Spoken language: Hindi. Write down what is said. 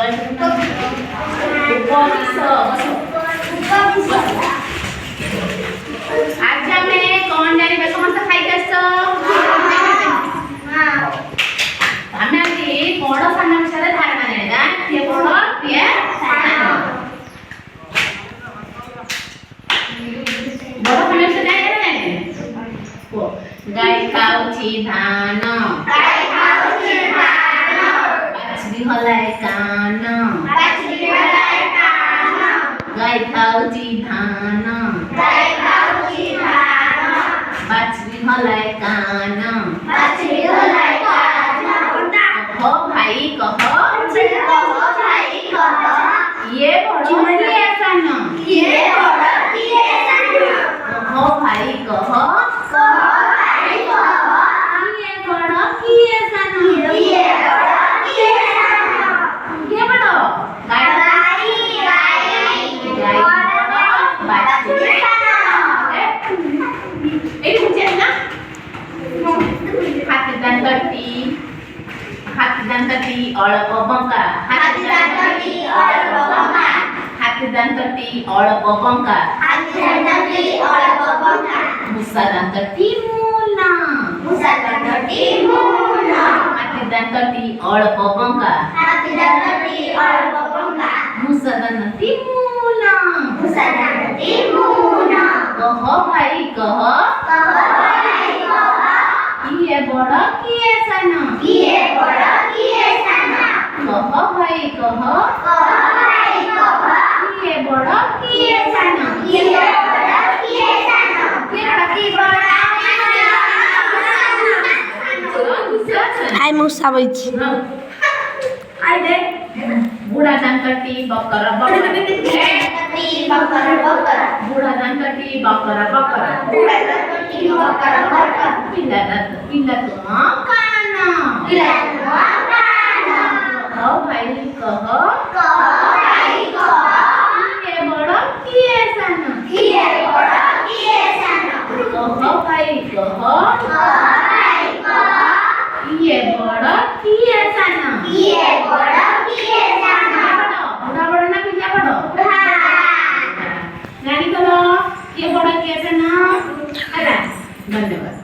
आज आमे कोण जानिबे समस्त खाई आस आमे आज बड़ सान विषय धारणा नेगा किए बड़ किए सान बड़ सान विषय जाने गाय खाउची धान बाछड़ी हलाए कान गाय खाउची धान बाछड़ी हलाए कान कहो भाई कहो ये बड़ किए सान कहो भाई कहो ये बड़ किए सान ये बड़ गाय हाथी दांतटी अळप बंका हाथी दांतटी अळप बंका मुसा दांतटी मूना हाथी दांतटी अळप बंका मुसा दांतटी मूना कह भाई कह किए बड़ किए सान कह भाई कह किए बड़ किए सान हाय मुसा बइछि आई दे बूढ़ा दांतटी बकर बकर बूढ़ा दांतटी बकर बकर पिला तुम कान कह भाई कह किए बड़ किए सान कह भाई कह किए बड़ किए सान बुढ़ा बड़ ना पिला बड़ जानी कलो किए बड़ किए सान है धन्यवाद।